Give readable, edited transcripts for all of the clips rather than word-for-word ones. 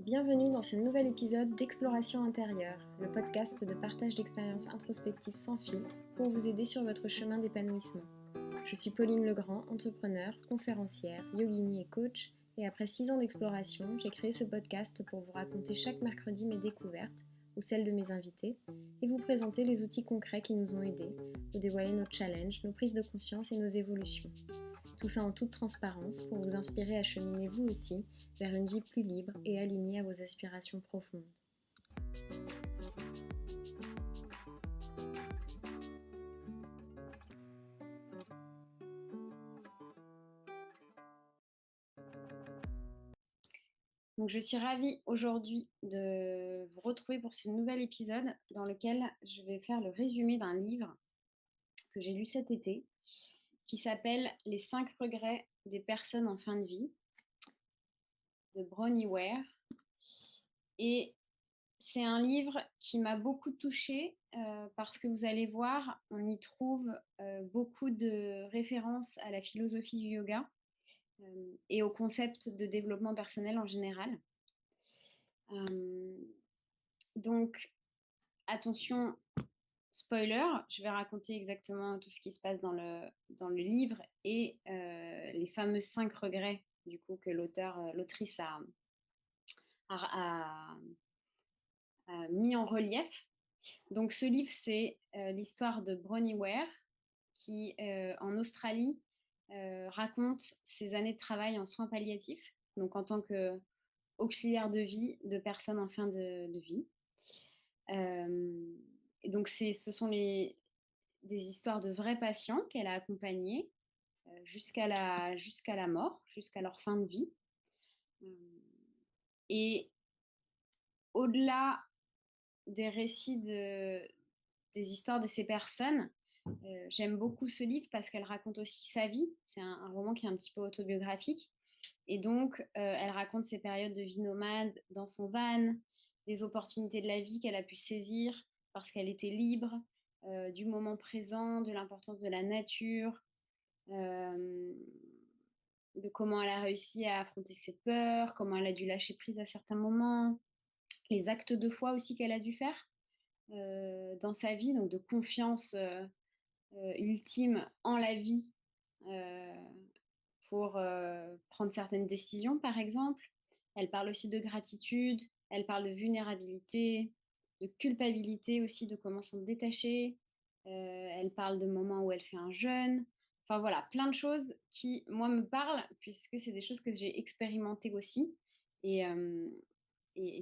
Bienvenue dans ce nouvel épisode d'Exploration intérieure, le podcast de partage d'expériences introspectives sans filtre pour vous aider sur votre chemin d'épanouissement. Je suis Pauline Legrand, entrepreneur, conférencière, yogini et coach, et après 6 ans d'exploration, j'ai créé ce podcast pour vous raconter chaque mercredi mes découvertes ou celles de mes invités et vous présenter les outils concrets qui nous ont aidés, vous dévoiler nos challenges, nos prises de conscience et nos évolutions. Tout ça en toute transparence pour vous inspirer à cheminer vous aussi vers une vie plus libre et alignée à vos aspirations profondes. Donc, je suis ravie aujourd'hui de vous retrouver pour ce nouvel épisode dans lequel je vais faire le résumé d'un livre que j'ai lu cet été qui s'appelle Les 5 regrets des personnes en fin de vie de Bronnie Ware. Et c'est un livre qui m'a beaucoup touchée parce que vous allez voir, on y trouve beaucoup de références à la philosophie du yoga et au concept de développement personnel en général. Donc, attention, spoiler, je vais raconter exactement tout ce qui se passe dans le livre et les fameux 5 regrets du coup que l'autrice a mis en relief. Donc ce livre, c'est l'histoire de Bronnie Ware qui, en Australie, raconte ses années de travail en soins palliatifs, donc en tant qu'auxiliaire de vie de personnes en fin de vie. Et donc ce sont des histoires de vrais patients qu'elle a accompagnés jusqu'à la mort, jusqu'à leur fin de vie. Et au-delà des récits des histoires de ces personnes, j'aime beaucoup ce livre parce qu'elle raconte aussi sa vie. C'est un roman qui est un petit peu autobiographique. Et donc, elle raconte ses périodes de vie nomade dans son van, des opportunités de la vie qu'elle a pu saisir parce qu'elle était libre, du moment présent, de l'importance de la nature, de comment elle a réussi à affronter ses peurs, comment elle a dû lâcher prise à certains moments, les actes de foi aussi qu'elle a dû faire dans sa vie, donc de confiance ultime en la vie pour prendre certaines décisions, par exemple. Elle parle aussi de gratitude, elle parle de vulnérabilité, de culpabilité aussi, de comment s'en détacher. Elle parle de moments où elle fait un jeûne. Enfin voilà, plein de choses qui, moi, me parlent, puisque c'est des choses que j'ai expérimentées aussi. Et,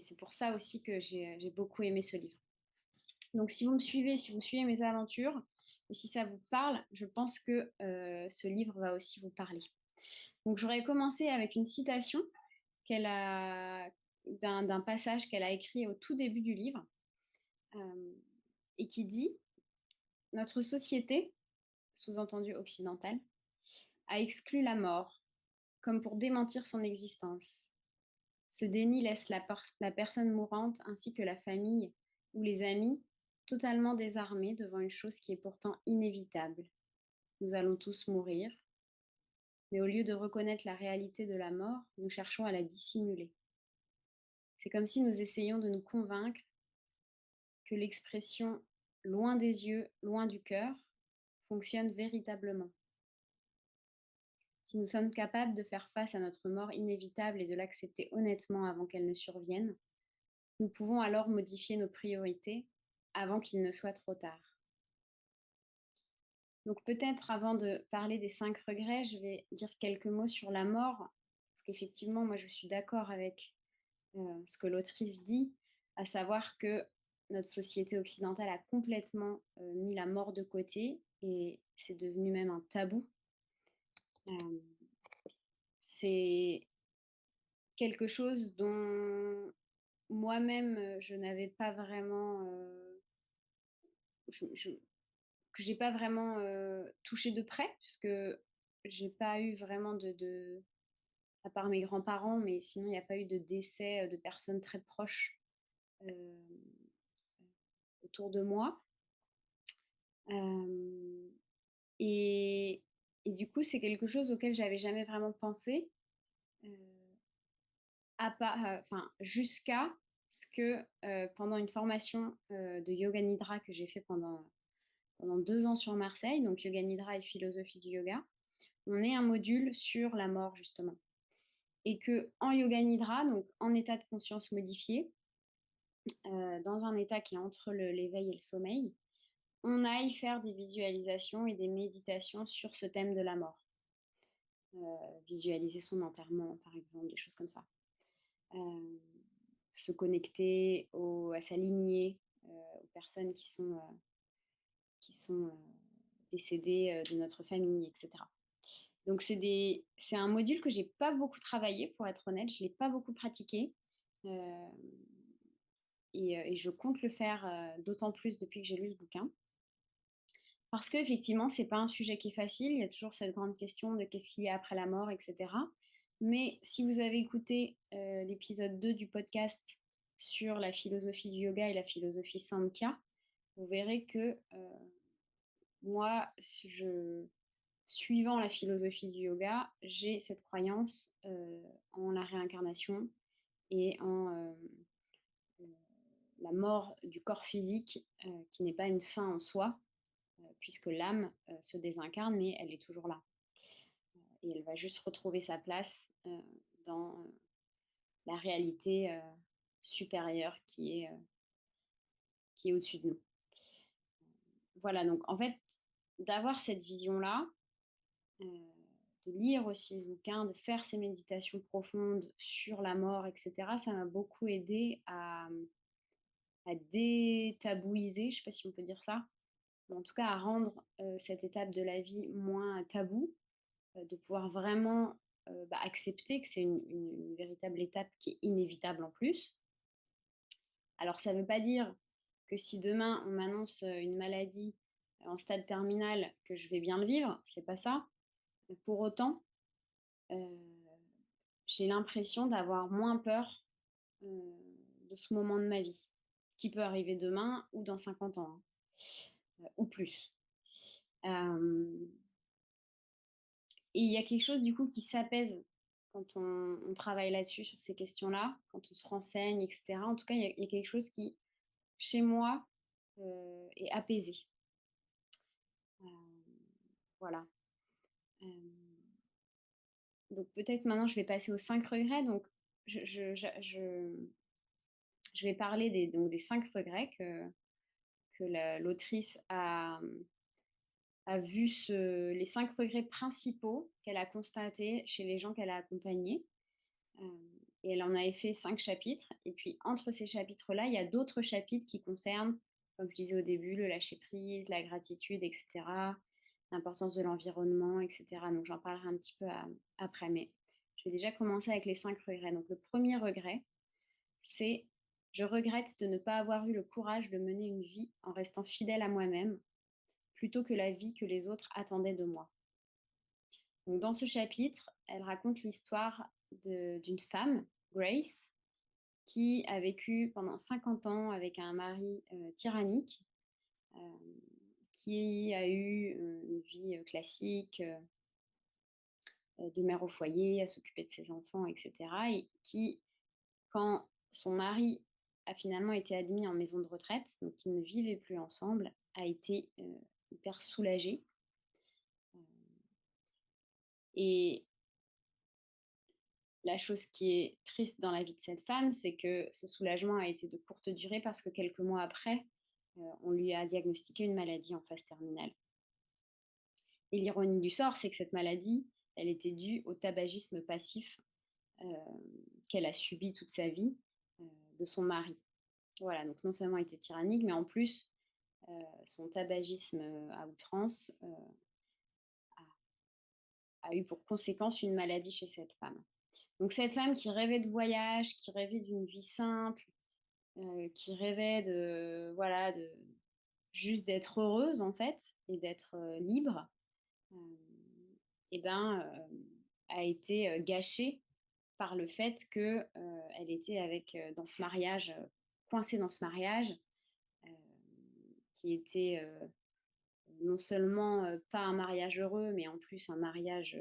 c'est pour ça aussi que j'ai beaucoup aimé ce livre. Donc si vous me suivez, si vous suivez mes aventures, et si ça vous parle, je pense que ce livre va aussi vous parler. Donc j'aurais commencé avec une citation qu'elle a d'un passage qu'elle a écrit au tout début du livre et qui dit: Notre société, sous-entendu occidentale, a exclu la mort comme pour démentir son existence. Ce déni laisse la personne mourante ainsi que la famille ou les amis totalement désarmés devant une chose qui est pourtant inévitable. Nous allons tous mourir, mais au lieu de reconnaître la réalité de la mort, nous cherchons à la dissimuler. C'est comme si nous essayions de nous convaincre que l'expression loin des yeux, loin du cœur fonctionne véritablement. Si nous sommes capables de faire face à notre mort inévitable et de l'accepter honnêtement avant qu'elle ne survienne, nous pouvons alors modifier nos priorités avant qu'il ne soit trop tard. Donc peut-être avant de parler des 5 regrets, je vais dire quelques mots sur la mort, parce qu'effectivement, moi je suis d'accord avec ce que l'autrice dit, à savoir que notre société occidentale a complètement mis la mort de côté et c'est devenu même un tabou. C'est quelque chose dont moi-même je n'avais pas vraiment, que j'ai pas vraiment touché de près, puisque j'ai pas eu vraiment à part mes grands-parents, mais sinon il n'y a pas eu de décès de personnes très proches euh, autour de moi. Euh, et, et, du coup, c'est quelque chose auquel j'avais jamais vraiment pensé. Euh, enfin, jusqu'à ce que pendant une formation de yoga nidra que j'ai fait pendant 2 ans sur Marseille, donc yoga nidra et philosophie du yoga, on ait un module sur la mort justement. Et que en yoga nidra, donc en état de conscience modifié, dans un état qui est entre l'éveil et le sommeil, on aille faire des visualisations et des méditations sur ce thème de la mort. Visualiser son enterrement, par exemple, des choses comme ça. Se connecter à sa lignée, aux personnes qui sont décédées de notre famille, etc. Donc c'est un module que j'ai pas beaucoup travaillé, pour être honnête, je l'ai pas beaucoup pratiqué. Euh, et je compte le faire d'autant plus depuis que j'ai lu ce bouquin. Parce qu'effectivement, c'est pas un sujet qui est facile, il y a toujours cette grande question de qu'est-ce qu'il y a après la mort, etc. Mais si vous avez écouté l'épisode 2 du podcast sur la philosophie du yoga et la philosophie Samkhya, vous verrez que moi, suivant la philosophie du yoga, j'ai cette croyance en la réincarnation et en la mort du corps physique qui n'est pas une fin en soi, puisque l'âme se désincarne, mais elle est toujours là. Et elle va juste retrouver sa place dans la réalité supérieure qui est au-dessus de nous. Voilà, donc en fait, d'avoir cette vision-là, de lire aussi ce bouquin, de faire ces méditations profondes sur la mort, etc., ça m'a beaucoup aidé à détabouiser, je ne sais pas si on peut dire ça, mais en tout cas à rendre cette étape de la vie moins taboue, de pouvoir vraiment accepter que c'est une véritable étape qui est inévitable en plus. Alors ça ne veut pas dire que si demain on m'annonce une maladie en stade terminal, que je vais bien le vivre, c'est pas ça. Mais pour autant, euh, j'ai l'impression d'avoir moins peur de ce moment de ma vie, qui peut arriver demain ou dans 50 ans, ou plus. Et il y a quelque chose du coup qui s'apaise quand on travaille là-dessus, sur ces questions-là, quand on se renseigne, etc. En tout cas, il y a quelque chose qui, chez moi, est apaisé. Euh, voilà. Euh, donc peut-être maintenant, je vais passer aux 5 regrets. Donc, je vais parler des 5 regrets que l'autrice a vu les 5 regrets principaux qu'elle a constatés chez les gens qu'elle a accompagnés. Et elle en avait fait 5 chapitres. Et puis, entre ces chapitres-là, il y a d'autres chapitres qui concernent, comme je disais au début, le lâcher-prise, la gratitude, etc., l'importance de l'environnement, etc. Donc, j'en parlerai un petit peu après. Mais je vais déjà commencer avec les 5 regrets. Donc, le premier regret, c'est je regrette de ne pas avoir eu le courage de mener une vie en restant fidèle à moi-même, plutôt que la vie que les autres attendaient de moi. Donc, dans ce chapitre, elle raconte l'histoire d'une femme, Grace, qui a vécu pendant 50 ans avec un mari tyrannique, euh, qui a eu une vie classique de mère au foyer, à s'occuper de ses enfants, etc. Et qui, quand son mari a finalement été admis en maison de retraite, donc ils ne vivaient plus ensemble, a été hyper soulagée. Et la chose qui est triste dans la vie de cette femme, c'est que ce soulagement a été de courte durée parce que quelques mois après, on lui a diagnostiqué une maladie en phase terminale. Et l'ironie du sort, c'est que cette maladie, elle était due au tabagisme passif euh, qu'elle a subi toute sa vie de son mari. Voilà, donc non seulement il était tyrannique, mais en plus, son tabagisme à outrance a eu pour conséquence une maladie chez cette femme. Donc cette femme qui rêvait de voyage, qui rêvait d'une vie simple, qui rêvait de, voilà, juste d'être heureuse en fait et d'être libre, euh, et ben, a été gâchée par le fait que elle était dans ce mariage, coincée dans ce mariage, euh, qui était non seulement pas un mariage heureux, mais en plus un mariage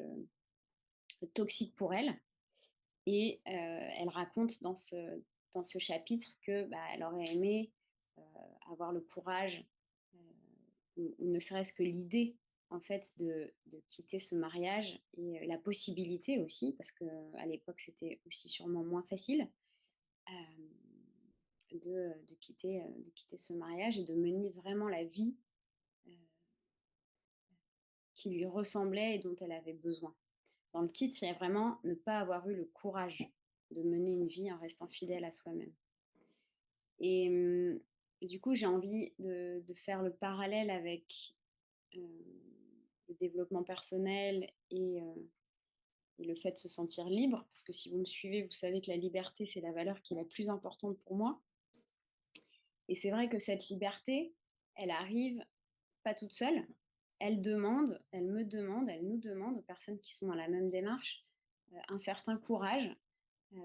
toxique pour elle. Et elle raconte dans ce chapitre que, bah, elle aurait aimé, heu, avoir le courage, heu, ou ne serait-ce que l'idée, en fait, de quitter ce mariage et la possibilité aussi, parce qu'à l'époque, c'était aussi sûrement moins facile, hem, de quitter ce mariage et de mener vraiment la vie, heu, qui lui ressemblait et dont elle avait besoin. Dans le titre, il y a vraiment ne pas avoir eu le courage de mener une vie en restant fidèle à soi-même. Et du coup, j'ai envie de faire le parallèle avec, heu, le développement personnel et le fait de se sentir libre. Parce que si vous me suivez, vous savez que la liberté, c'est la valeur qui est la plus importante pour moi. Et c'est vrai que cette liberté, elle arrive pas toute seule. Elle me demande, elle nous demande aux personnes qui sont dans la même démarche, un certain courage. Hem,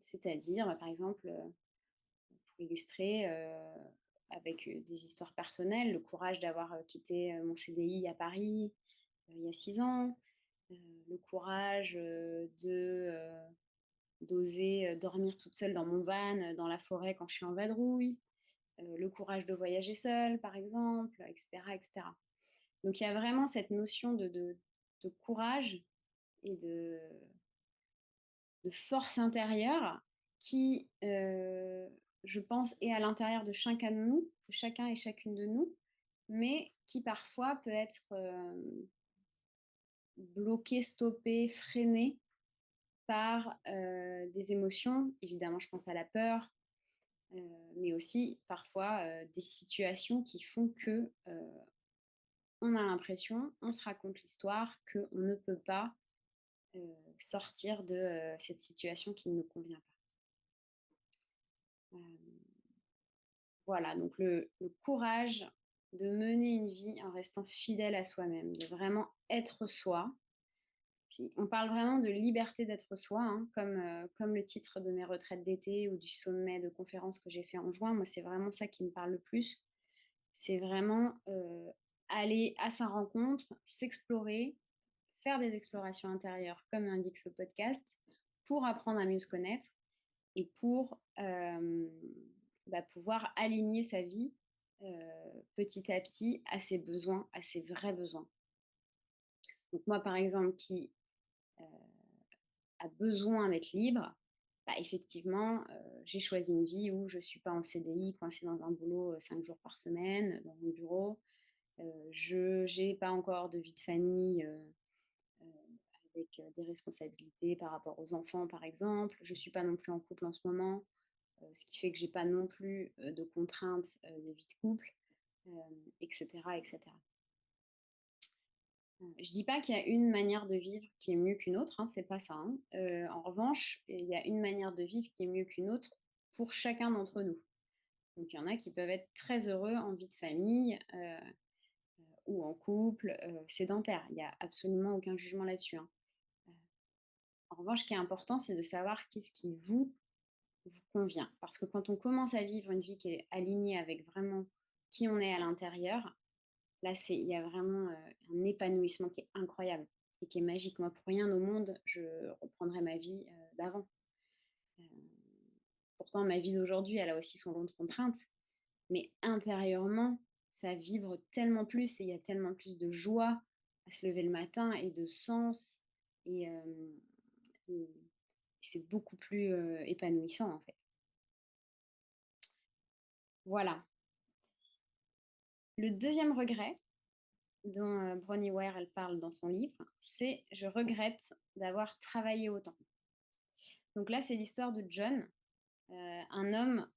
C'est-à-dire, bah, par exemple, pour illustrer, avec, des histoires personnelles, le courage d'avoir, quitté, mon CDI à Paris, il y a 6 ans, heu, le courage, d'oser, dormir toute seule dans mon van, dans la forêt quand je suis en vadrouille, le courage de voyager seule, par exemple, et cetera, et cetera. Donc il y a vraiment cette notion de courage et de force intérieure qui, je pense, est à l'intérieur de chacun de nous, de chacun et chacune de nous, mais qui parfois peut être bloqué, stoppé, freiné par des émotions. Évidemment, je pense à la peur, mais aussi parfois des situations qui font que on a l'impression, on se raconte l'histoire, qu'on ne peut pas sortir de cette situation qui ne nous convient pas. Voilà, donc le courage de mener une vie en restant fidèle à soi-même, de vraiment être soi. On parle vraiment de liberté d'être soi, hein, comme le titre de mes retraites d'été ou du sommet de conférence que j'ai fait en juin. Moi, c'est vraiment ça qui me parle le plus. C'est vraiment aller à sa rencontre, s'explorer, faire des explorations intérieures, comme l'indique ce podcast, pour apprendre à mieux se connaître et pour bah, pouvoir aligner sa vie petit à petit à ses besoins, à ses vrais besoins. Donc moi, par exemple, qui euh, a besoin d'être libre, bah, effectivement, j'ai choisi une vie où je ne suis pas en CDI, coincée dans un boulot 5 jours par semaine, dans mon bureau. Je n'ai pas encore de vie de famille euh, avec des responsabilités par rapport aux enfants, par exemple. Je ne suis pas non plus en couple en ce moment. Ce qui fait que j'ai pas non plus de contraintes de vie de couple, etc., etc. Je dis pas qu'il y a une manière de vivre qui est mieux qu'une autre, hein, c'est pas ça, hein. En revanche, il y a une manière de vivre qui est mieux qu'une autre pour chacun d'entre nous. Donc il y en a qui peuvent être très heureux en vie de famille ou en couple sédentaire. Il n'y a absolument aucun jugement là-dessus, hein. Euh, En revanche, ce qui est important, c'est de savoir qu'est-ce qui vous convient. Parce que quand on commence à vivre une vie qui est alignée avec vraiment qui on est à l'intérieur, là, il y a vraiment un épanouissement qui est incroyable et qui est magique. Moi, pour rien au monde, je reprendrais ma vie d'avant. Euh, Pourtant, ma vie d'aujourd'hui, elle a aussi son lot de contraintes, mais intérieurement, ça vibre tellement plus et il y a tellement plus de joie à se lever le matin et de sens et, et c'est beaucoup plus épanouissant en fait. Voilà. Le deuxième regret dont Bronnie Ware elle parle dans son livre, c'est je regrette d'avoir travaillé autant. Donc là, c'est l'histoire de John, un homme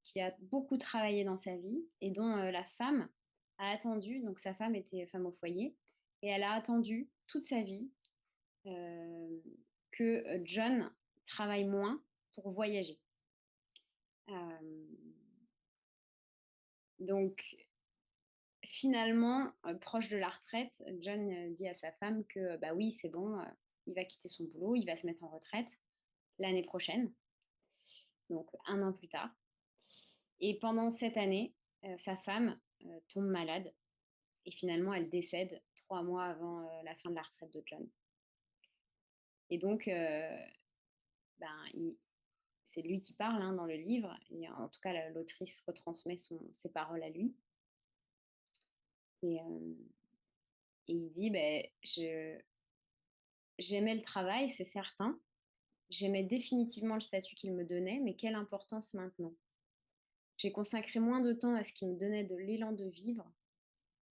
qui a beaucoup travaillé dans sa vie et dont la femme a attendu, donc sa femme était femme au foyer, et elle a attendu toute sa vie euh, que John travaille moins pour voyager. Euh, donc finalement, proche de la retraite, John dit à sa femme que bah oui, c'est bon, il va quitter son boulot, il va se mettre en retraite l'année prochaine, donc un an plus tard. Et pendant cette année, sa femme tombe malade et finalement elle décède 3 mois avant la fin de la retraite de John. Et donc ben, c'est lui qui parle hein, dans le livre, et en tout cas, l'autrice retransmet ses paroles à lui. Et, et il dit, ben, j'aimais le travail, c'est certain. J'aimais définitivement le statut qu'il me donnait, mais quelle importance maintenant? J'ai consacré moins de temps à ce qui me donnait de l'élan de vivre,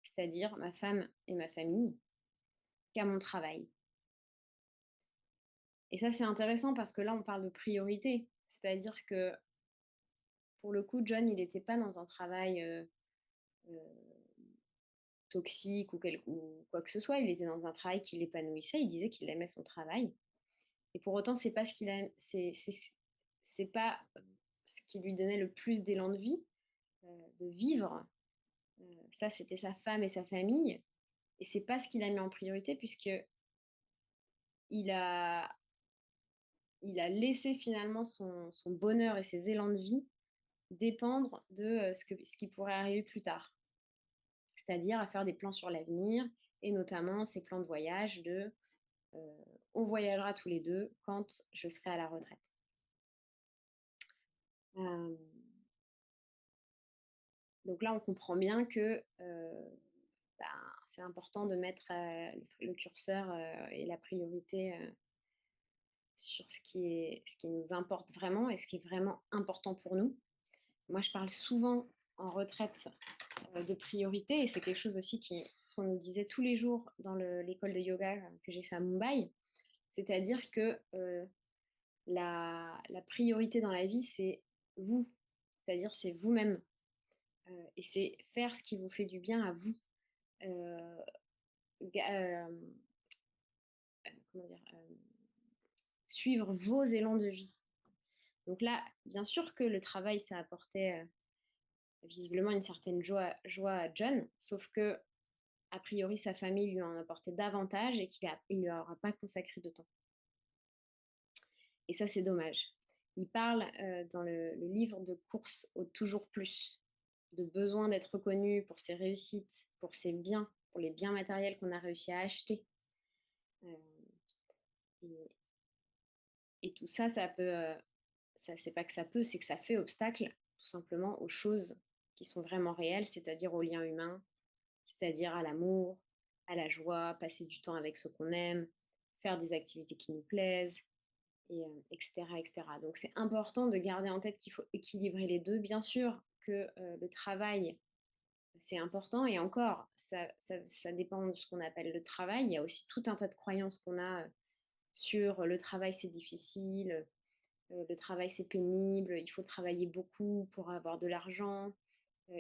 c'est-à-dire ma femme et ma famille, qu'à mon travail. Et ça, c'est intéressant parce que là, on parle de priorité. C'est-à-dire que, pour le coup, John, il n'était pas dans un travail euh, toxique ou quoi que ce soit. Il était dans un travail qui l'épanouissait. Il disait qu'il aimait son travail. Et pour autant, c'est pas ce qu'il aime, c'est pas ce qui lui donnait le plus d'élan de vie, de vivre. Ça, c'était sa femme et sa famille. Et c'est pas ce qu'il a mis en priorité puisque il a, il a laissé finalement son bonheur et ses élans de vie dépendre de ce qui pourrait arriver plus tard. C'est-à-dire à faire des plans sur l'avenir et notamment ces plans de voyage de on voyagera tous les deux quand je serai à la retraite. Euh, donc là, on comprend bien que ben, c'est important de mettre le curseur et la priorité sur ce qui nous importe vraiment et ce qui est vraiment important pour nous. Moi, je parle souvent en retraite de priorité et c'est quelque chose aussi qu'on nous disait tous les jours dans l'école de yoga que j'ai fait à Mumbai. C'est-à-dire que la priorité dans la vie, c'est vous, c'est-à-dire c'est vous-même. Et c'est faire ce qui vous fait du bien à vous. Euh, euh, comment dire, suivre vos élans de vie. Donc là, bien sûr que le travail, ça apportait visiblement une certaine joie à John, sauf que, a priori, sa famille lui en apportait davantage et qu'il ne lui aura pas consacré de temps. Et ça, c'est dommage. Il parle dans le livre de course au toujours plus, de besoin d'être reconnu pour ses réussites, pour ses biens, pour les biens matériels qu'on a réussi à acheter. Euh, et, et, tout ça, ça peut, ça, c'est pas que ça peut, c'est que ça fait obstacle tout simplement aux choses qui sont vraiment réelles, c'est-à-dire aux liens humains, c'est-à-dire à l'amour, à la joie, passer du temps avec ceux qu'on aime, faire des activités qui nous plaisent, et, etc., etc. Donc c'est important de garder en tête qu'il faut équilibrer les deux. Bien sûr que le travail, c'est important, et encore, ça dépend de ce qu'on appelle le travail. Il y a aussi tout un tas de croyances qu'on a sur le travail, c'est difficile, le travail, c'est pénible, il faut travailler beaucoup pour avoir de l'argent,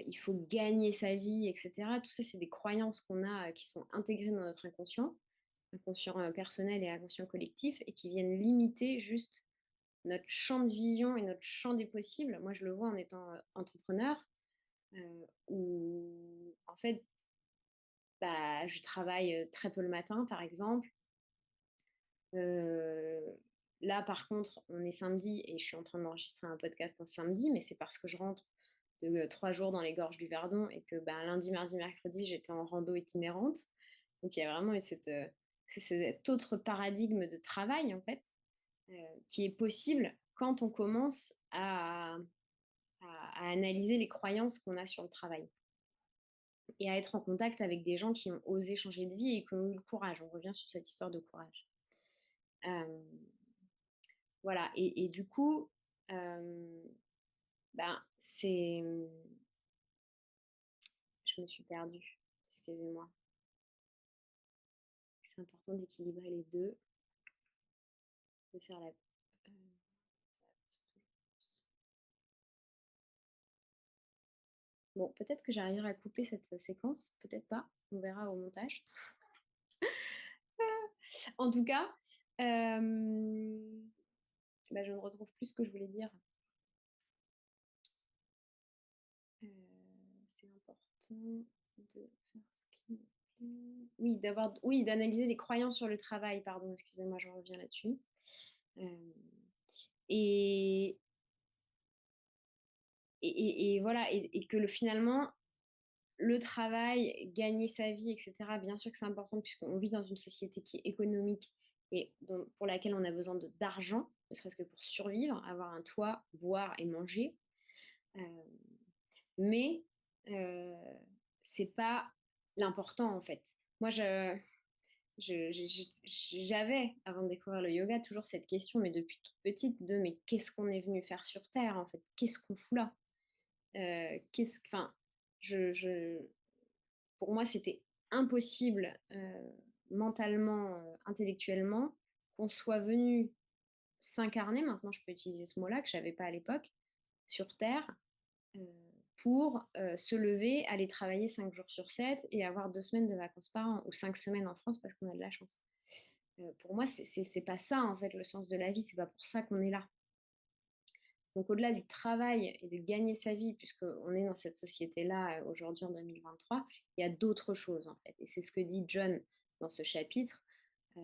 il faut gagner sa vie, etc. Tout ça, c'est des croyances qu'on a qui sont intégrées dans notre inconscient personnel et inconscient collectif, et qui viennent limiter juste notre champ de vision et notre champ des possibles. Moi, je le vois en étant entrepreneur, où en fait, bah, je travaille très peu le matin, par exemple. Euh, Là, par contre, on est samedi et je suis en train d'enregistrer un podcast un samedi, mais c'est parce que je rentre de 3 jours dans les gorges du Verdon et que bah, lundi, mardi, mercredi, j'étais en rando itinérante. Donc il y a vraiment cet autre paradigme de travail, en fait, qui est possible quand on commence à analyser les croyances qu'on a sur le travail et à être en contact avec des gens qui ont osé changer de vie et qui ont eu le courage. On revient sur cette histoire de courage. Euh, voilà, et du coup, euh, ben, je me suis perdue, excusez-moi. C'est important d'équilibrer les deux, de faire la... Bon, peut-être que j'arriverai à couper cette séquence, peut-être pas, on verra au montage. En tout cas, bah, je ne retrouve plus ce que je voulais dire. Euh, c'est important de faire ce qui me plaît. Oui, oui, d'analyser les croyances sur le travail, pardon, excusez-moi, je reviens là-dessus. Euh, et, et voilà, et que finalement, le travail, gagner sa vie, etc., bien sûr que c'est important puisqu'on vit dans une société qui est économique et pour laquelle on a besoin d'argent, ne serait-ce que pour survivre, avoir un toit, boire et manger. Euh, mais euh, c'est pas l'important en fait. Moi, j'avais, avant de découvrir le yoga, toujours cette question, mais depuis toute petite, de mais qu'est-ce qu'on est venu faire sur Terre en fait? Qu'est-ce qu'on fout là? Enfin, je, pour moi, c'était impossible mentalement, intellectuellement, qu'on soit venu s'incarner, maintenant je peux utiliser ce mot-là que je n'avais pas à l'époque, sur Terre, euh, pour se lever, aller travailler 5 jours sur 7 et avoir 2 semaines de vacances par an, ou 5 semaines en France parce qu'on a de la chance. Pour moi, c'est pas ça en fait le sens de la vie, c'est pas pour ça qu'on est là. Donc au-delà du travail et de gagner sa vie, puisqu'on est dans cette société-là aujourd'hui en 2023, il y a d'autres choses en fait. Et c'est ce que dit John dans ce chapitre, euh,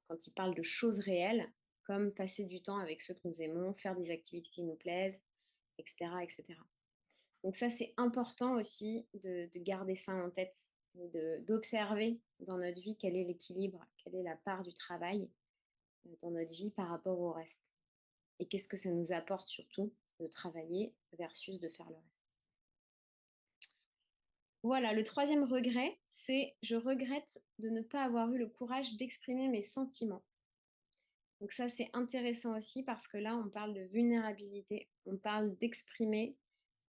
quand il parle de choses réelles, comme passer du temps avec ceux que nous aimons, faire des activités qui nous plaisent, etc. etc. Donc ça, c'est important aussi de garder ça en tête, d'observer dans notre vie quel est l'équilibre, quelle est la part du travail dans notre vie par rapport au reste. Et qu'est-ce que ça nous apporte surtout de travailler versus de faire le reste. Voilà, le troisième regret, c'est je regrette de ne pas avoir eu le courage d'exprimer mes sentiments. Donc ça, c'est intéressant aussi parce que là, on parle de vulnérabilité, on parle d'exprimer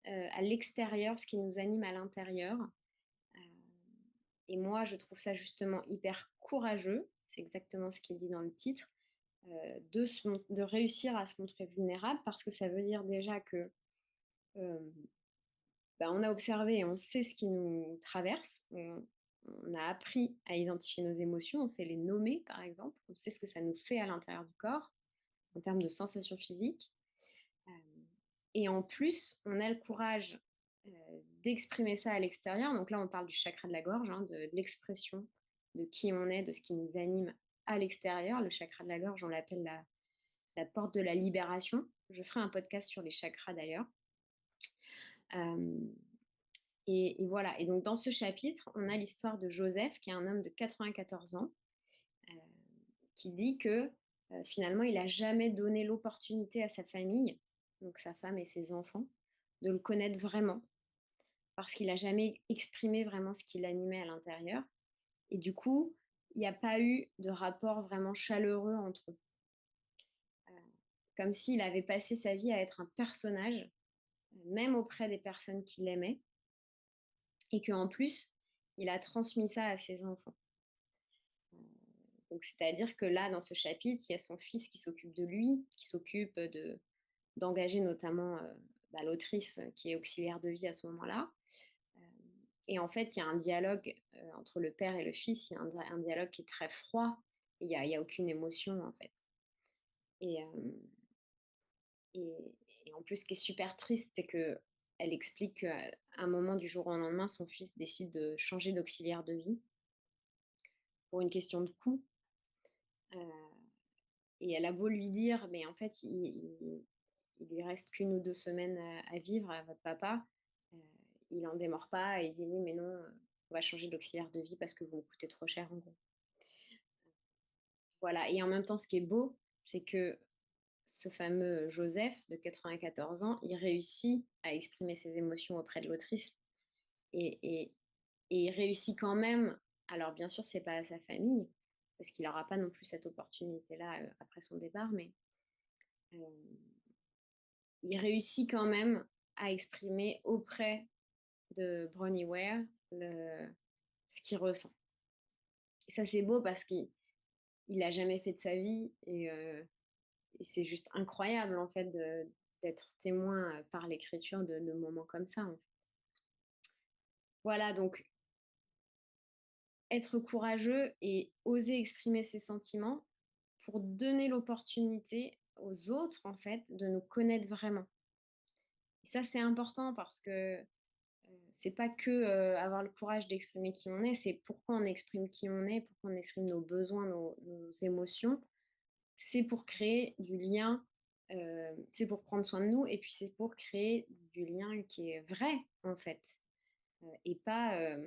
à l'extérieur ce qui nous anime à l'intérieur. Euh, et moi, je trouve ça justement hyper courageux, c'est exactement ce qu'il dit dans le titre, de réussir à se montrer vulnérable parce que ça veut dire déjà que euh, on a observé et on sait ce qui nous traverse. On a appris à identifier nos émotions, on sait les nommer par exemple, on sait ce que ça nous fait à l'intérieur du corps en termes de sensations physiques. Euh, et en plus, on a le courage d'exprimer ça à l'extérieur. Donc là, on parle du chakra de la gorge, hein, de l'expression de qui on est, de ce qui nous anime à l'extérieur. Le chakra de la gorge, on l'appelle la porte de la libération. Je ferai un podcast sur les chakras d'ailleurs. Euh, et voilà. Et donc, dans ce chapitre, on a l'histoire de Joseph, qui est un homme de 94 ans, euh, qui dit que finalement, il n'a jamais donné l'opportunité à sa famille, donc sa femme et ses enfants, de le connaître vraiment, parce qu'il n'a jamais exprimé vraiment ce qui l'animait à l'intérieur. Et du coup, il n'y a pas eu de rapport vraiment chaleureux entre eux. Euh, Comme s'il avait passé sa vie à être un personnage, même auprès des personnes qu'il aimait, et qu'en plus, il a transmis ça à ses enfants. Donc, c'est-à-dire que là, dans ce chapitre, il y a son fils qui s'occupe de lui, qui s'occupe d'engager notamment l'autrice qui est auxiliaire de vie à ce moment-là. Et en fait, il y a un dialogue entre le père et le fils, il y a un dialogue qui est très froid, et il y a aucune émotion en fait. Et, euh, et, et en plus, ce qui est super triste, c'est que elle explique qu'à un moment du jour au lendemain, son fils décide de changer d'auxiliaire de vie pour une question de coût. Euh, et elle a beau lui dire, mais en fait, il lui reste qu'une ou 2 semaines à vivre à votre papa. Euh, il en démord pas et il dit oui, mais non, on va changer d'auxiliaire de vie parce que vous me coûtez trop cher en gros. Voilà. Et en même temps, ce qui est beau, c'est que ce fameux Joseph de 94 ans, il réussit à exprimer ses émotions auprès de l'autrice et, et, et il réussit quand même. Alors bien sûr, c'est pas à sa famille parce qu'il n'aura pas non plus cette opportunité-là après son départ, mais euh, il réussit quand même à exprimer auprès de Bronnie Ware ce qu'il ressent. Et ça, c'est beau parce qu'il n'a jamais fait de sa vie et c'est juste incroyable en fait d'être témoin par l'écriture de moments comme ça. En fait. Voilà, donc être courageux et oser exprimer ses sentiments pour donner l'opportunité aux autres en fait de nous connaître vraiment. Et ça, c'est important parce que c'est pas que avoir le courage d'exprimer qui on est, c'est pourquoi on exprime qui on est, pourquoi on exprime nos besoins, nos émotions. C'est pour créer du lien, c'est pour prendre soin de nous, et puis c'est pour créer du lien qui est vrai, en fait, et pas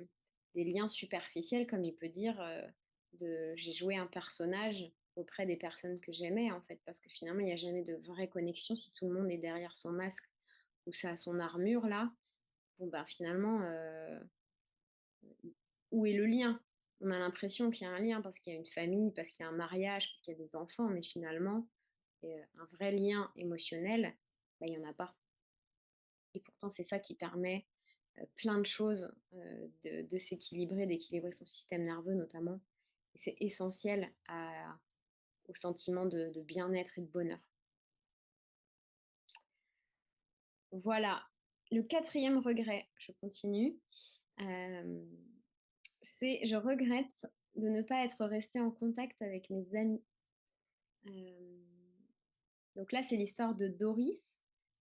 des liens superficiels, comme il peut dire, de j'ai joué un personnage auprès des personnes que j'aimais, en fait, parce que finalement, il y a jamais de vraie connexion si tout le monde est derrière son masque ou son armure là. Bon, ben, finalement, i où est le lien? On a l'impression qu'il y a un lien parce qu'il y a une famille, parce qu'il y a un mariage, parce qu'il y a des enfants, mais finalement, un vrai lien émotionnel, bah, il y en a pas. Et pourtant, c'est ça qui permet, plein de choses, de s'équilibrer, d'équilibrer son système nerveux notamment. Et c'est essentiel au sentiment de bien-être et de bonheur. Voilà. Le quatrième regret, je continue, hem, c'est je regrette de ne pas être restée en contact avec mes amis. Hem, donc là, c'est l'histoire de Doris,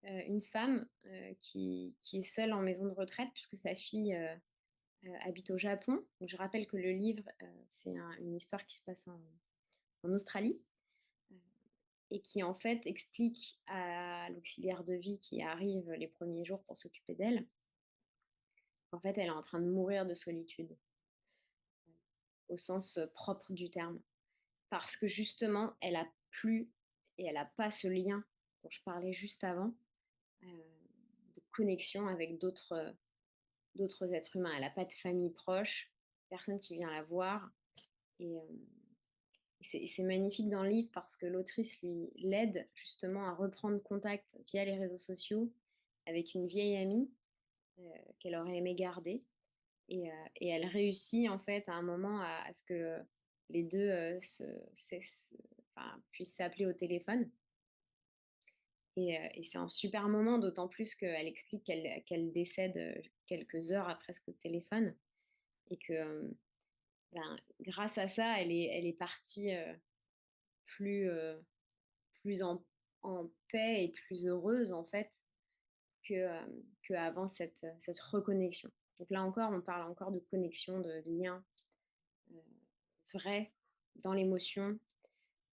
une femme, qui est seule en maison de retraite puisque sa fille, habite au Japon. Donc je rappelle que le livre, c'est une histoire qui se passe en Australie, heu et qui en fait explique à l'auxiliaire de vie qui arrive les premiers jours pour s'occuper d'elle, qu'en fait elle est en train de mourir de solitude, au sens, propre du terme. Parce que justement, elle a plus et elle a pas ce lien dont je parlais juste avant, heu, de connexion avec d'autres êtres humains. Elle a pas de famille proche, personne qui vient la voir et c'est magnifique dans le livre parce que l'autrice l'aide justement à reprendre contact via les réseaux sociaux avec une vieille amie, qu'elle aurait aimé garder et elle réussit en fait à un moment à ce que les 2 enfin, puissent s'appeler au téléphone et c'est un super moment, d'autant plus qu'elle explique qu'elle décède, quelques heures après ce coup de téléphone et que, ben, grâce à ça, elle est partie, plus, plus en paix et plus heureuse en fait qu'avant cette reconnexion. Donc là encore, on parle encore de connexion, de lien, heu, vrai dans l'émotion,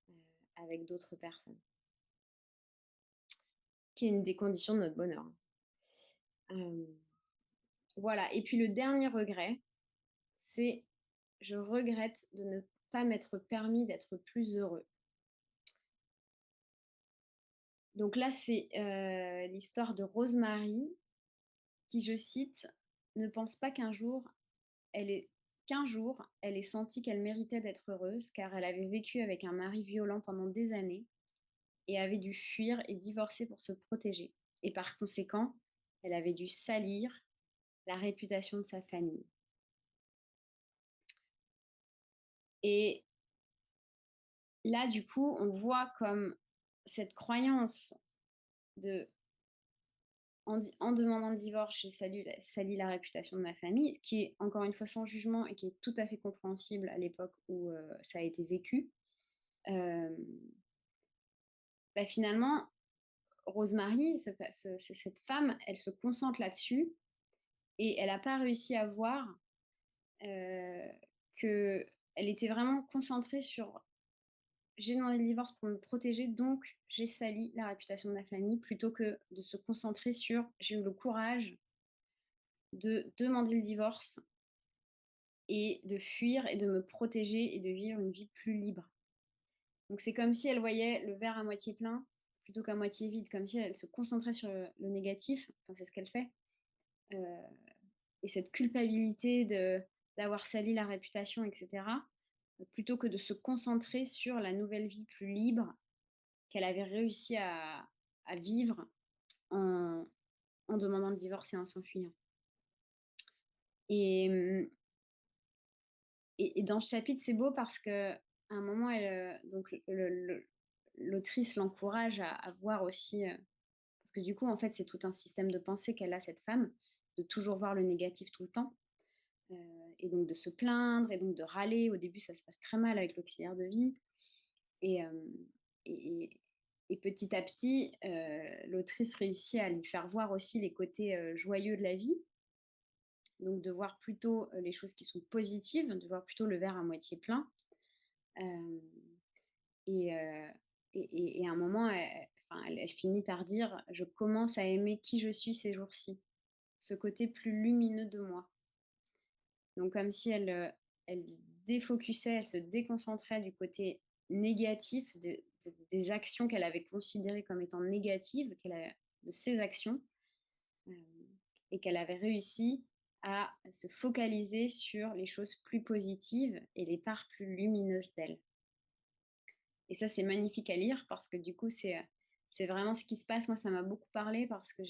heu, avec d'autres personnes, qui est une des conditions de notre bonheur, hein. Voilà et puis le dernier regret, c'est je regrette de ne pas m'être permis d'être plus heureux. Donc là, c'est, l'histoire de Rosemary qui, je cite: «Ne pense pas qu'un jour, elle ait senti qu'elle méritait d'être heureuse, car elle avait vécu avec un mari violent pendant des années et avait dû fuir et divorcer pour se protéger. Et par conséquent, elle avait dû salir la réputation de sa famille.» Et là, du coup, on voit comme cette croyance de en demandant le divorce, j'ai sali la réputation de ma famille, ce qui est encore une fois sans jugement et qui est tout à fait compréhensible à l'époque où ça a été vécu. Euh, Bah, finalement, Rosemary, cette femme, elle se concentre là-dessus et elle n'a pas réussi à voir qu'elle était vraiment concentrée sur j'ai demandé le divorce pour me protéger, donc j'ai sali la réputation de ma famille, plutôt que de se concentrer sur j'ai eu le courage de demander le divorce et de fuir et de me protéger et de vivre une vie plus libre. Donc c'est comme si elle voyait le verre à moitié plein plutôt qu'à moitié vide, comme si elle se concentrait sur le négatif, enfin c'est ce qu'elle fait. Euh, et cette culpabilité d'avoir sali la réputation, etc., plutôt que de se concentrer sur la nouvelle vie plus libre qu'elle avait réussi à vivre en, en demandant le divorce et en s'enfuyant. Et, et dans ce chapitre, c'est beau parce que à un moment, donc l'autrice l'encourage à voir aussi, parce que du coup, en fait, c'est tout un système de pensée qu'elle a, cette femme, de toujours voir le négatif tout le temps, euh, et donc de se plaindre, et donc de râler. Au début, ça se passe très mal avec l'auxiliaire de vie. Et, et, et petit à petit, l'autrice réussit à lui faire voir aussi les côtés joyeux de la vie, donc de voir plutôt les choses qui sont positives, de voir plutôt le verre à moitié plein. Euh, et, euh, et à un moment, enfin, elle finit par dire: «Je commence à aimer qui je suis ces jours-ci, ce côté plus lumineux de moi.» Donc comme si elle défocusait, elle se déconcentrait du côté négatifs, des actions qu'elle avait considérées comme étant négatives, de ses actions, euh, et qu'elle avait réussi à se focaliser sur les choses plus positives et les parts plus lumineuses d'elle. Et ça, c'est magnifique à lire parce que du coup, c'est vraiment ce qui se passe. Moi, ça m'a beaucoup parlé parce que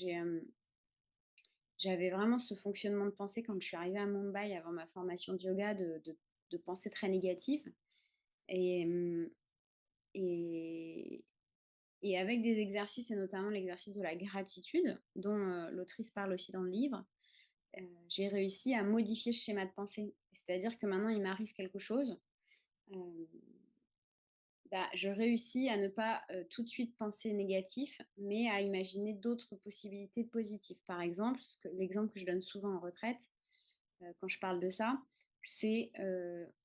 j'avais vraiment ce fonctionnement de pensée quand je suis arrivée à Mumbai avant ma formation de yoga, de pensée très négative. Et, et, et avec des exercices, et notamment l'exercice de la gratitude, dont l'autrice parle aussi dans le livre, j'ai réussi à modifier ce schéma de pensée. C'est-à-dire que maintenant, il m'arrive quelque chose, euh, bah, je réussis à ne pas tout de suite penser négatif, mais à imaginer d'autres possibilités positives. Par exemple, l'exemple que je donne souvent en retraite, quand je parle de ça, c'est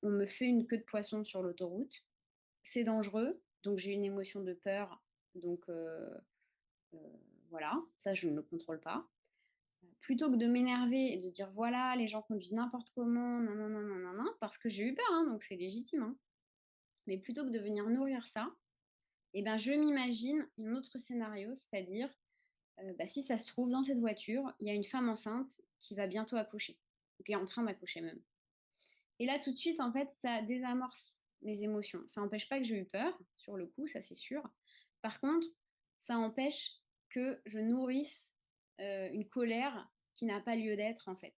on me fait une queue de poisson sur l'autoroute, c'est dangereux, donc j'ai une émotion de peur, donc euh, voilà, ça je ne le contrôle pas. Plutôt que de m'énerver et de dire voilà, les gens conduisent n'importe comment, non, non, non, non, non, non, parce que j'ai eu peur, hein, donc c'est légitime, hein. Mais plutôt que de venir nourrir ça, eh ben, je m'imagine un autre scénario, c'est-à-dire, bah, si ça se trouve, dans cette voiture, il y a une femme enceinte qui va bientôt accoucher, ou qui est en train d'accoucher même. Et là, tout de suite, en fait, ça désamorce mes émotions. Ça n'empêche pas que j'ai eu peur, sur le coup, ça c'est sûr. Par contre, ça empêche que je nourrisse une colère qui n'a pas lieu d'être, en fait.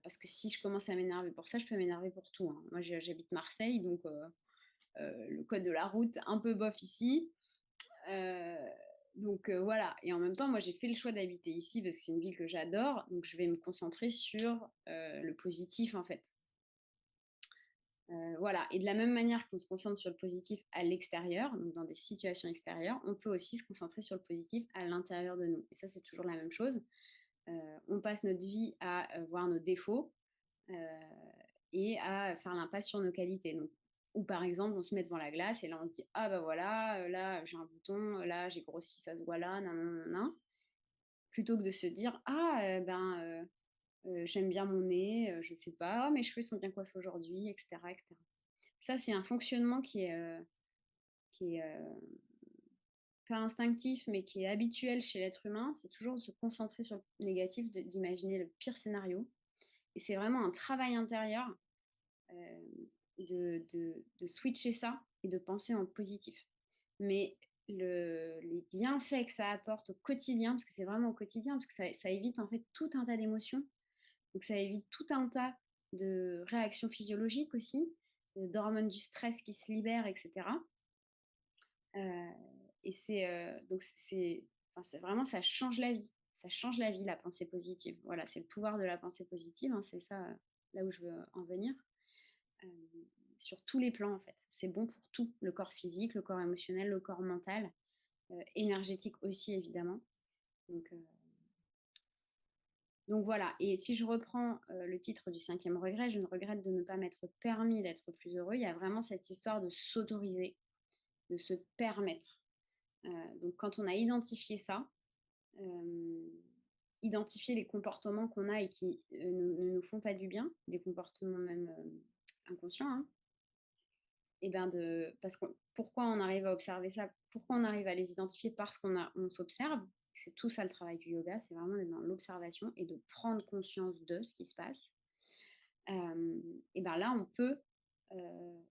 Parce que si je commence à m'énerver pour ça, je peux m'énerver pour tout, hein. Moi, j'habite Marseille, donc le code de la route, un peu bof ici. Euh, voilà. Et en même temps, moi, j'ai fait le choix d'habiter ici parce que c'est une ville que j'adore. Donc, je vais me concentrer sur le positif, en fait. Voilà. Et de la même manière qu'on se concentre sur le positif à l'extérieur, donc dans des situations extérieures, on peut aussi se concentrer sur le positif à l'intérieur de nous. Et ça, c'est toujours la même chose. On passe notre vie à voir nos défauts euh, et à faire l'impasse sur nos qualités. Donc, ou par exemple, on se met devant la glace et là, on se dit ah bah voilà, là, j'ai un bouton, là, j'ai grossi, ça se voit là, nan, nan, nan, nan. Plutôt que de se dire ah j'aime bien mon nez, je sais pas, oh, mes cheveux sont bien coiffés aujourd'hui, etc., etc. Ça, c'est un fonctionnement qui est pas instinctif, mais qui est habituel chez l'être humain. C'est toujours de se concentrer sur le négatif, d'imaginer le pire scénario. Et c'est vraiment un travail intérieur euh, de switcher ça et de penser en positif. Mais les bienfaits que ça apporte au quotidien, parce que c'est vraiment au quotidien, parce que ça évite en fait tout un tas d'émotions, donc ça évite tout un tas de réactions physiologiques aussi, d'hormones du stress qui se libèrent, etc. Euh, et enfin, c'est vraiment, ça change la vie. Ça change la vie, la pensée positive. Voilà, c'est le pouvoir de la pensée positive, hein, c'est ça là où je veux en venir. Euh, sur tous les plans, en fait. C'est bon pour tout, le corps physique, le corps émotionnel, le corps mental, énergétique aussi, évidemment. Donc, euh, donc voilà, et si je reprends le titre du cinquième regret, je ne regrette de ne pas m'être permis d'être plus heureux. Il y a vraiment cette histoire de s'autoriser, de se permettre. Donc quand on a identifié ça, euh, identifier les comportements qu'on a et qui ne nous font pas du bien, des comportements même inconscients, hein, et ben parce que pourquoi on arrive à observer ça, pourquoi on arrive à les identifier, parce on s'observe. C'est tout ça le travail du yoga, c'est vraiment d'être dans l'observation et de prendre conscience de ce qui se passe. Et ben là, on peut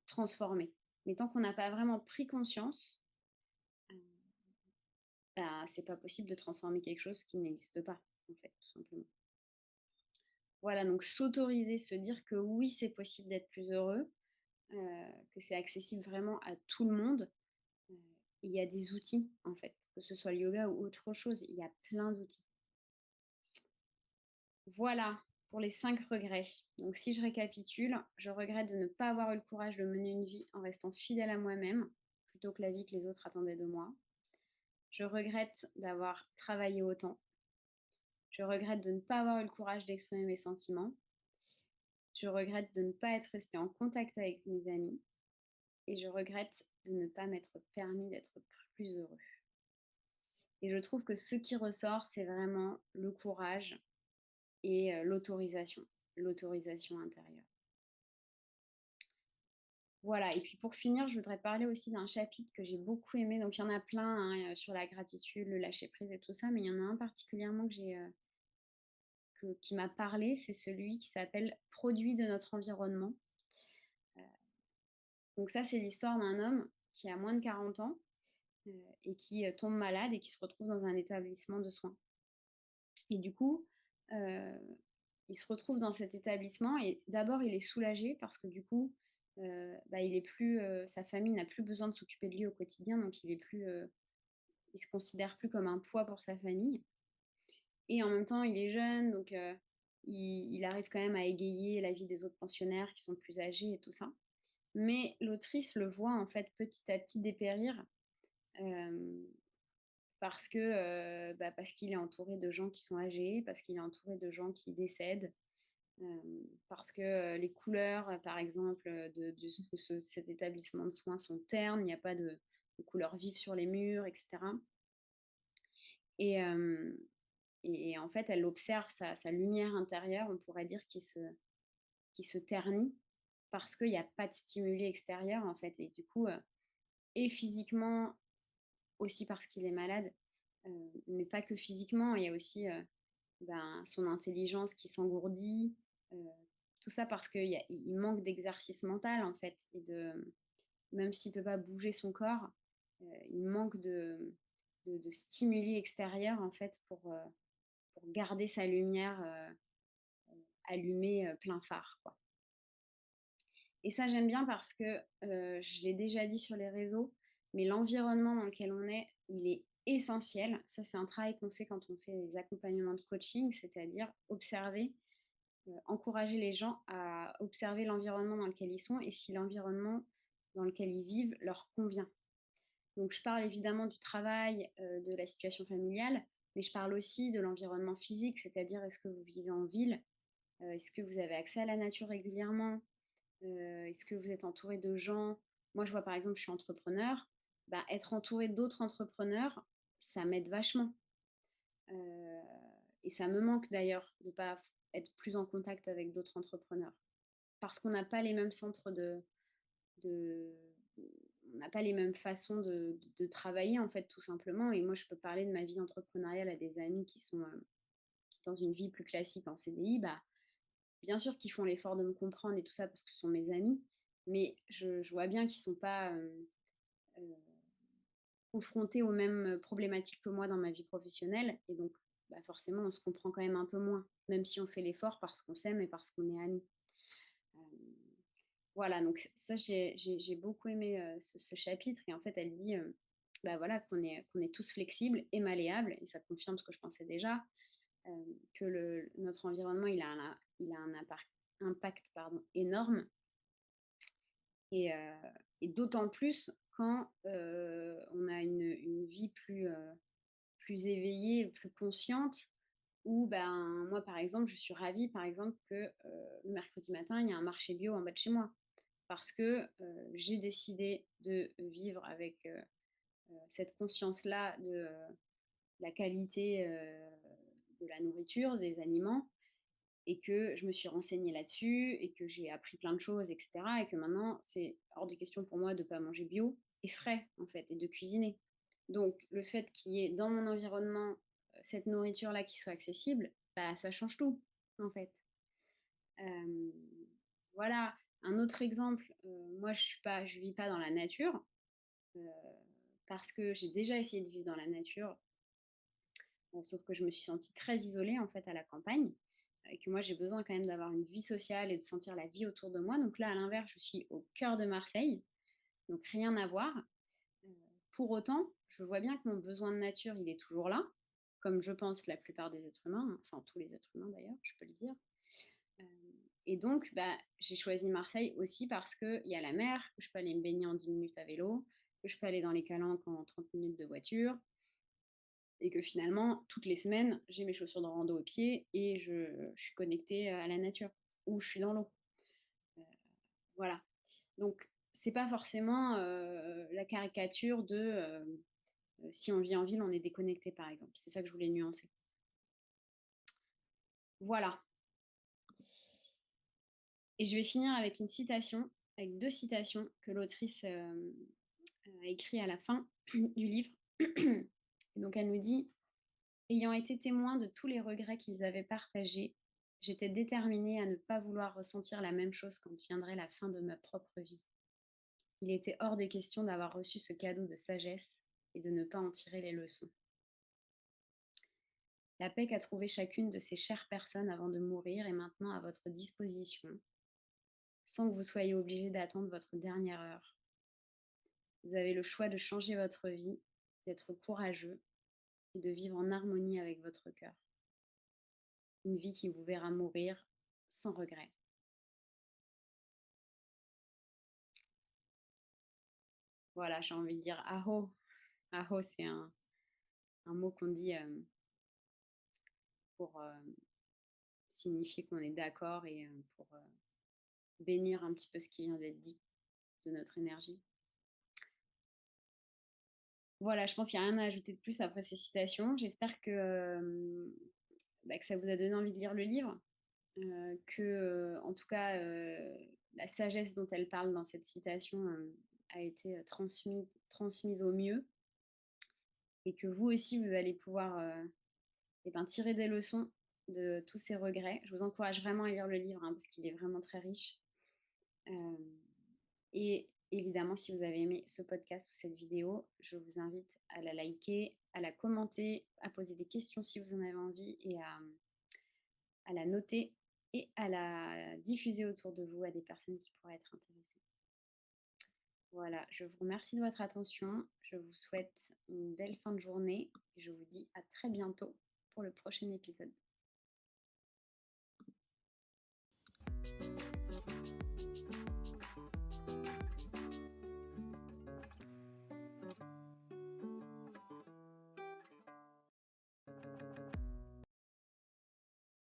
transformer. Mais tant qu'on n'a pas vraiment pris conscience, euh, ben, c'est pas possible de transformer quelque chose qui n'existe pas, en fait, tout simplement. Voilà, donc s'autoriser, se dire que oui, c'est possible d'être plus heureux, que c'est accessible vraiment à tout le monde. Euh, il y a des outils, en fait, que ce soit le yoga ou autre chose, il y a plein d'outils. Voilà pour les 5 regrets. Donc si je récapitule, je regrette de ne pas avoir eu le courage de mener une vie en restant fidèle à moi-même, plutôt que la vie que les autres attendaient de moi. Je regrette d'avoir travaillé autant. Je regrette de ne pas avoir eu le courage d'exprimer mes sentiments. Je regrette de ne pas être restée en contact avec mes amis. Et je regrette de ne pas m'être permis d'être plus heureux. Et je trouve que ce qui ressort, c'est vraiment le courage et l'autorisation intérieure. Voilà, et puis pour finir, je voudrais parler aussi d'un chapitre que j'ai beaucoup aimé. Donc il y en a plein hein, sur la gratitude, le lâcher-prise et tout ça, mais il y en a un particulièrement qui m'a parlé, c'est celui qui s'appelle Produit de notre environnement. Donc ça, c'est l'histoire d'un homme qui a moins de 40 ans et qui tombe malade et qui se retrouve dans un établissement de soins. Et du coup, euh, il se retrouve dans cet établissement et d'abord, il est soulagé parce que du coup, il est plus, sa famille n'a plus besoin de s'occuper de lui au quotidien, donc il se considère plus comme un poids pour sa famille. Et en même temps, il est jeune, donc il arrive quand même à égayer la vie des autres pensionnaires qui sont plus âgés et tout ça. Mais l'autrice le voit en fait petit à petit dépérir euh, parce qu'il est entouré de gens qui sont âgés, parce qu'il est entouré de gens qui décèdent, parce que les couleurs, par exemple, cet établissement de soins sont ternes, il n'y a pas de couleurs vives sur les murs, etc. Et, euh, et en fait, elle observe sa lumière intérieure, on pourrait dire, qui se ternit parce qu'il n'y a pas de stimuli extérieur, en fait. Et du coup, et physiquement, aussi parce qu'il est malade, mais pas que physiquement, il y a aussi son intelligence qui s'engourdit, euh, tout ça parce qu'il manque d'exercice mental en fait, même s'il ne peut pas bouger son corps, il manque de stimuli extérieurs en fait pour garder sa lumière allumée plein phare, quoi. Et ça j'aime bien parce que je l'ai déjà dit sur les réseaux, mais l'environnement dans lequel on est, il est essentiel. Ça c'est un travail qu'on fait quand on fait des accompagnements de coaching, c'est-à-dire observer encourager les gens à observer l'environnement dans lequel ils sont et si l'environnement dans lequel ils vivent leur convient. Donc je parle évidemment du travail, de la situation familiale, mais je parle aussi de l'environnement physique, c'est-à-dire est-ce que vous vivez en ville, est-ce que vous avez accès à la nature régulièrement, est-ce que vous êtes entouré de gens. Moi je vois par exemple, je suis entrepreneur, être entouré d'autres entrepreneurs, ça m'aide vachement. Euh, et ça me manque d'ailleurs de ne pas être plus en contact avec d'autres entrepreneurs. Parce qu'on n'a pas les mêmes centres de on n'a pas les mêmes façons de travailler en fait tout simplement. Et moi je peux parler de ma vie entrepreneuriale à des amis qui sont dans une vie plus classique en CDI, bien sûr qu'ils font l'effort de me comprendre et tout ça parce que ce sont mes amis, mais je vois bien qu'ils ne sont pas euh, confrontés aux mêmes problématiques que moi dans ma vie professionnelle. Et donc forcément on se comprend quand même un peu moins, même si on fait l'effort parce qu'on s'aime et parce qu'on est amis. Euh, Voilà, donc ça, j'ai beaucoup aimé ce chapitre. Et en fait, elle dit voilà, qu'on est tous flexibles et malléables. Et ça confirme ce que je pensais déjà, euh, que notre environnement, il a un impact pardon, énorme. Et, euh, et d'autant plus quand on a une vie plus éveillée, plus consciente, où moi, par exemple, je suis ravie, par exemple, que le mercredi matin, il y a un marché bio en bas de chez moi parce que j'ai décidé de vivre avec cette conscience-là de la qualité de la nourriture, des aliments, et que je me suis renseignée là-dessus, et que j'ai appris plein de choses, etc. Et que maintenant, c'est hors de question pour moi de ne pas manger bio et frais, en fait, et de cuisiner. Donc, le fait qu'il y ait dans mon environnement cette nourriture-là qui soit accessible, ça change tout, en fait. Euh, voilà. Un autre exemple, moi je vis pas dans la nature euh, parce que j'ai déjà essayé de vivre dans la nature, sauf que je me suis sentie très isolée en fait à la campagne et que moi j'ai besoin quand même d'avoir une vie sociale et de sentir la vie autour de moi. Donc là, à l'inverse, je suis au cœur de Marseille, donc rien à voir. Euh, pour autant, je vois bien que mon besoin de nature, il est toujours là, comme je pense la plupart des êtres humains, enfin tous les êtres humains d'ailleurs, je peux le dire. Euh, et donc, j'ai choisi Marseille aussi parce qu'il y a la mer, que je peux aller me baigner en 10 minutes à vélo, que je peux aller dans les calanques en 30 minutes de voiture, et que finalement, toutes les semaines, j'ai mes chaussures de rando aux pieds et je suis connectée à la nature, ou je suis dans l'eau. Euh, voilà. Donc, c'est pas forcément la caricature de si on vit en ville, on est déconnecté, par exemple. C'est ça que je voulais nuancer. Voilà. Et je vais finir avec une citation avec 2 citations que l'autrice, a écrit à la fin du livre. Et donc elle nous dit: «Ayant été témoin de tous les regrets qu'ils avaient partagés, j'étais déterminée à ne pas vouloir ressentir la même chose quand viendrait la fin de ma propre vie. Il était hors de question d'avoir reçu ce cadeau de sagesse et de ne pas en tirer les leçons. La paix qu'a trouvée chacune de ces chères personnes avant de mourir est maintenant à votre disposition, sans que vous soyez obligé d'attendre votre dernière heure. Vous avez le choix de changer votre vie, d'être courageux et de vivre en harmonie avec votre cœur. Une vie qui vous verra mourir sans regret.» Voilà, j'ai envie de dire aho. Aho, c'est un mot qu'on dit pour signifier qu'on est d'accord et pour bénir un petit peu ce qui vient d'être dit de notre énergie. Voilà, je pense qu'il n'y a rien à ajouter de plus après ces citations. J'espère que ça vous a donné envie de lire le livre, en tout cas, la sagesse dont elle parle dans cette citation a été transmise au mieux et que vous aussi, vous allez pouvoir tirer des leçons de tous ces regrets. Je vous encourage vraiment à lire le livre parce qu'il est vraiment très riche. Euh, et évidemment, si vous avez aimé ce podcast ou cette vidéo, je vous invite à la liker, à la commenter, à poser des questions si vous en avez envie et à la noter et à la diffuser autour de vous à des personnes qui pourraient être intéressées. Voilà, je vous remercie de votre attention. Je vous souhaite une belle fin de journée et je vous dis à très bientôt pour le prochain épisode.